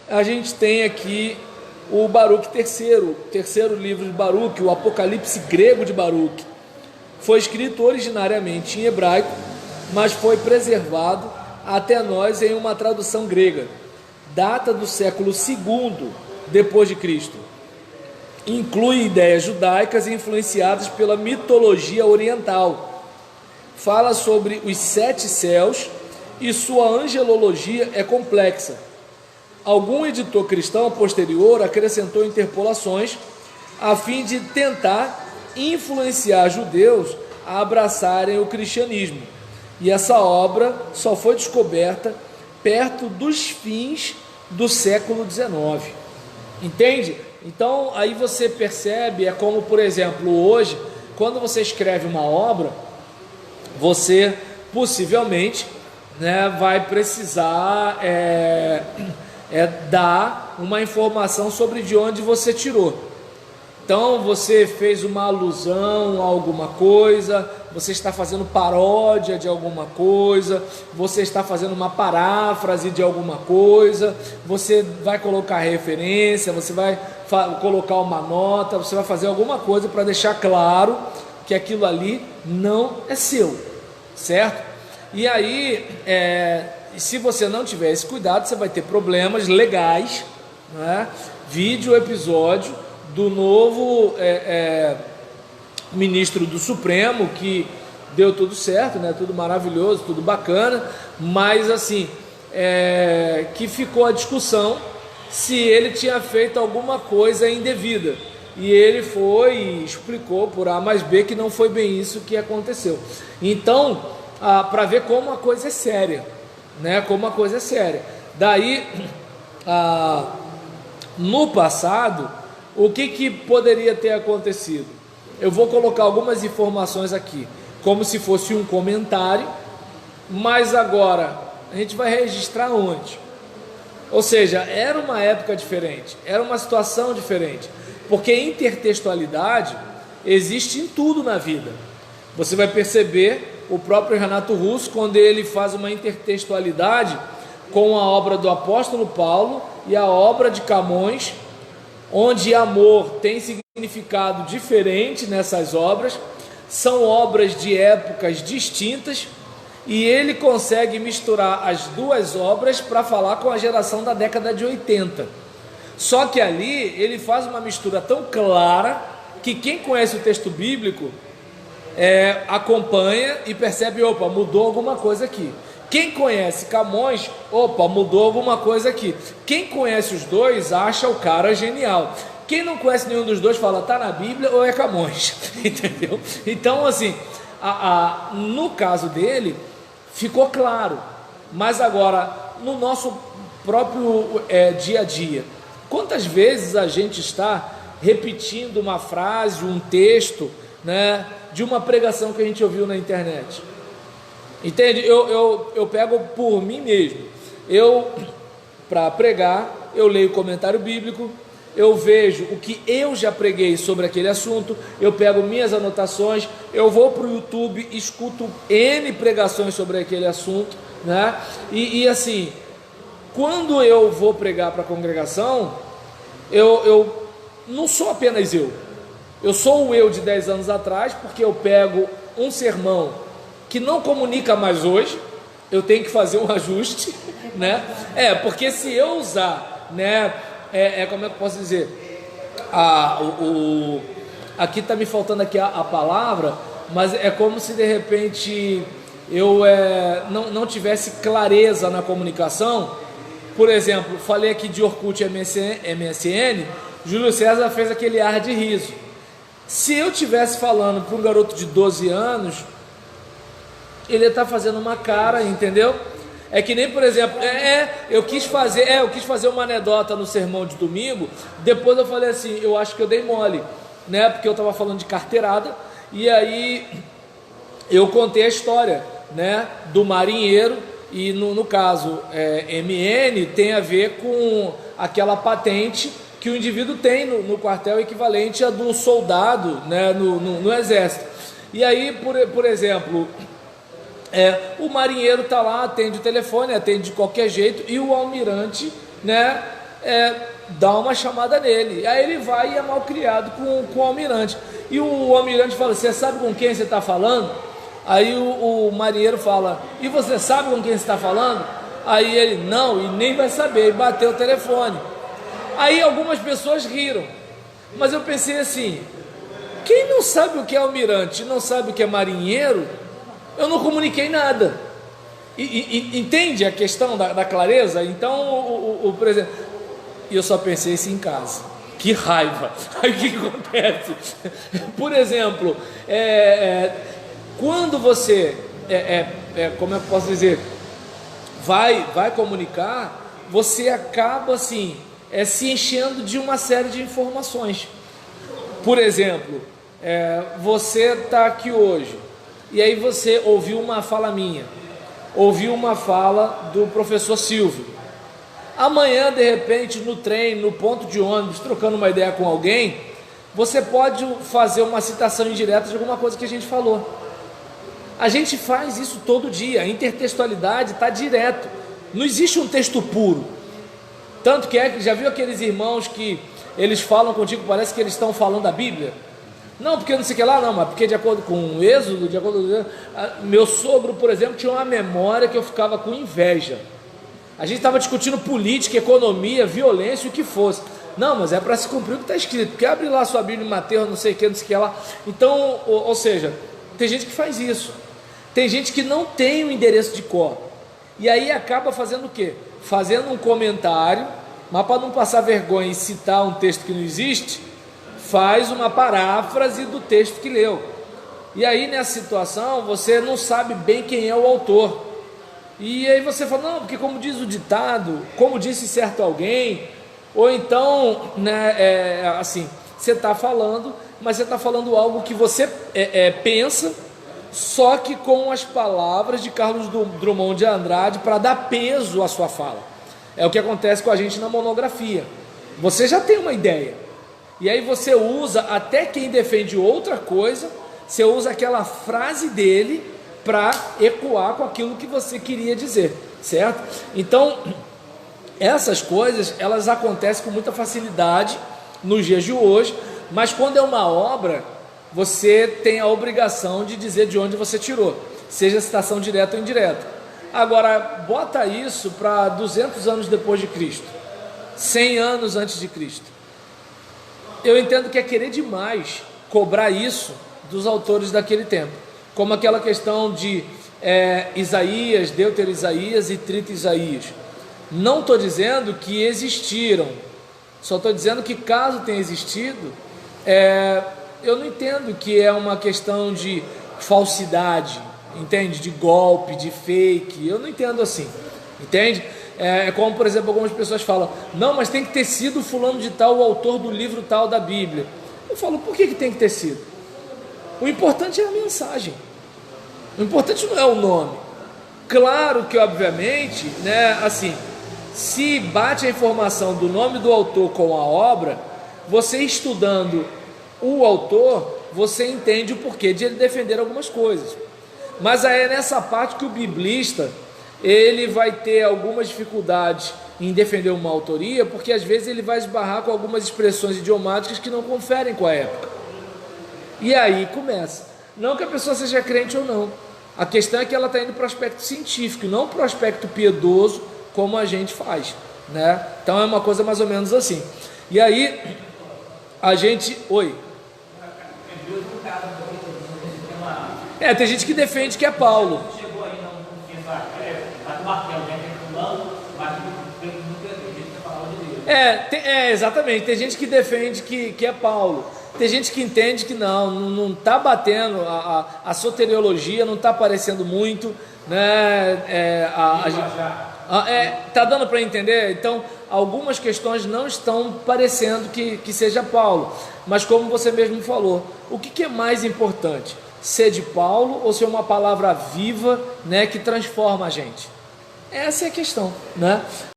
A gente tem aqui o Baruque terceiro, o terceiro livro de Baruque, o Apocalipse grego de Baruque. Foi escrito originariamente em hebraico, mas foi preservado até nós em uma tradução grega. Data do século II depois de Cristo. Inclui ideias judaicas influenciadas pela mitologia oriental. Fala sobre os 7 céus e sua angelologia é complexa. Algum editor cristão posterior acrescentou interpolações a fim de tentar influenciar judeus a abraçarem o cristianismo. E essa obra só foi descoberta perto dos fins do século XIX. Entende? Então aí você percebe, é como, por exemplo, hoje, quando você escreve uma obra, você possivelmente, né, vai precisar dar uma informação sobre de onde você tirou. Então você fez uma alusão a alguma coisa, você está fazendo paródia de alguma coisa, você está fazendo uma paráfrase de alguma coisa, você vai colocar referência, você vai colocar uma nota, você vai fazer alguma coisa para deixar claro que aquilo ali não é seu, certo? E aí, se você não tiver esse cuidado, você vai ter problemas legais, né? Vídeo, episódio do novo ministro do Supremo, que deu tudo certo, né? Tudo maravilhoso, tudo bacana, mas assim, que ficou a discussão se ele tinha feito alguma coisa indevida, e ele foi e explicou por A mais B que não foi bem isso que aconteceu. Então, para ver como a coisa é séria, né? Como a coisa é séria. Daí, no passado, o que poderia ter acontecido? Eu vou colocar algumas informações aqui, como se fosse um comentário, mas agora a gente vai registrar onde? Ou seja, era uma época diferente, era uma situação diferente, porque intertextualidade existe em tudo na vida. Você vai perceber o próprio Renato Russo, quando ele faz uma intertextualidade com a obra do apóstolo Paulo e a obra de Camões, onde amor tem significado diferente nessas obras, são obras de épocas distintas, e ele consegue misturar as duas obras para falar com a geração da década de 80. Só que ali ele faz uma mistura tão clara que quem conhece o texto bíblico acompanha e percebe, opa, mudou alguma coisa aqui. Quem conhece Camões, opa, mudou alguma coisa aqui. Quem conhece os dois acha o cara genial. Quem não conhece nenhum dos dois fala, tá na Bíblia ou é Camões, entendeu? Então, assim, no caso dele, ficou claro. Mas agora, no nosso próprio dia a dia, quantas vezes a gente está repetindo uma frase, um texto, né, de uma pregação que a gente ouviu na internet? Entende? Eu pego por mim mesmo. Para pregar, eu leio o comentário bíblico, eu vejo o que eu já preguei sobre aquele assunto, eu pego minhas anotações, eu vou para o YouTube, escuto N pregações sobre aquele assunto, né? E assim, quando eu vou pregar para a congregação, eu não sou apenas eu sou o eu de 10 anos atrás, porque eu pego um sermão que não comunica mais hoje, eu tenho que fazer um ajuste, né? Porque se eu usar, né, como é que eu posso dizer? Aqui está me faltando aqui a palavra, mas é como se de repente eu não tivesse clareza na comunicação. Por exemplo, falei aqui de Orkut e MSN, Júlio César fez aquele ar de riso. Se eu estivesse falando para um garoto de 12 anos, ele está fazendo uma cara, entendeu? É que nem, por exemplo, eu quis fazer uma anedota no sermão de domingo, depois eu falei assim, eu acho que eu dei mole, né? Porque eu estava falando de carteirada, e aí eu contei a história, né, do marinheiro, e no caso, MN tem a ver com aquela patente que o indivíduo tem no quartel, equivalente a do soldado, né, no exército. E aí, por exemplo, o marinheiro está lá, atende o telefone, atende de qualquer jeito, e o almirante, né, dá uma chamada nele. Aí ele vai e é mal criado com o almirante. E o almirante fala: você sabe com quem você está falando? Aí o marinheiro fala: e você sabe com quem você está falando? Aí ele: não, e nem vai saber. E bateu o telefone. Aí algumas pessoas riram, mas eu pensei assim: quem não sabe o que é almirante, não sabe o que é marinheiro, eu não comuniquei nada. Entende a questão da clareza? Então o presidente... E eu só pensei isso em casa. Que raiva! Aí o que acontece? Por exemplo, quando você, como eu posso dizer, vai comunicar, você acaba assim, se enchendo de uma série de informações. Por exemplo, você está aqui hoje, e aí você ouviu uma fala minha, ouviu uma fala do professor Silvio. Amanhã, de repente, no trem, no ponto de ônibus, trocando uma ideia com alguém, você pode fazer uma citação indireta de alguma coisa que a gente falou. A gente faz isso todo dia, a intertextualidade está direto. Não existe um texto puro. Tanto que já viu aqueles irmãos que eles falam contigo, parece que eles estão falando a Bíblia? Não, porque não sei o que lá, não, mas porque de acordo com o Êxodo, meu sogro, por exemplo, tinha uma memória que eu ficava com inveja. A gente estava discutindo política, economia, violência, o que fosse. Não, mas é para se cumprir o que está escrito, porque abre lá a sua Bíblia em Mateus, não sei o que lá. Então, ou seja, tem gente que faz isso. Tem gente que não tem o endereço de cor. E aí acaba fazendo o quê? Fazendo um comentário, mas para não passar vergonha e citar um texto que não existe, faz uma paráfrase do texto que leu. E aí nessa situação você não sabe bem quem é o autor. E aí você fala: não, porque como diz o ditado, como disse certo alguém, ou então, né, assim, você está falando, mas você está falando algo que você pensa, só que com as palavras de Carlos Drummond de Andrade para dar peso à sua fala. É o que acontece com a gente na monografia. Você já tem uma ideia, e aí você usa, até quem defende outra coisa, você usa aquela frase dele para ecoar com aquilo que você queria dizer, certo? Então, essas coisas, elas acontecem com muita facilidade nos dias de hoje, mas quando é uma obra, você tem a obrigação de dizer de onde você tirou, seja citação direta ou indireta. Agora, bota isso para 200 anos depois de Cristo, 100 anos antes de Cristo. Eu entendo que é querer demais cobrar isso dos autores daquele tempo, como aquela questão de Isaías, Deutero Isaías e Trito Isaías. Não estou dizendo que existiram, só estou dizendo que caso tenha existido, eu não entendo que é uma questão de falsidade, entende? De golpe, de fake, eu não entendo assim, entende? Como, por exemplo, algumas pessoas falam: não, mas tem que ter sido fulano de tal o autor do livro tal da Bíblia. Eu falo: por que tem que ter sido? O importante é a mensagem, o importante não é o nome. Claro que, obviamente, né, assim, se bate a informação do nome do autor com a obra, você estudando o autor, você entende o porquê de ele defender algumas coisas. Mas aí é nessa parte que o biblista, ele vai ter algumas dificuldades em defender uma autoria, porque às vezes ele vai esbarrar com algumas expressões idiomáticas que não conferem com a época. E aí começa. Não que a pessoa seja crente ou não, a questão é que ela está indo para o aspecto científico, não para o aspecto piedoso, como a gente faz, né? Então é uma coisa mais ou menos assim. E aí a gente... Oi? Tem gente que defende que é Paulo. Exatamente, tem gente que defende que é Paulo. Tem gente que entende que não está batendo, a soteriologia não está aparecendo muito, né? Tá dando para entender? Então, algumas questões não estão parecendo que seja Paulo, mas como você mesmo falou, o que é mais importante? Ser de Paulo ou ser uma palavra viva, né, que transforma a gente? Essa é a questão, né?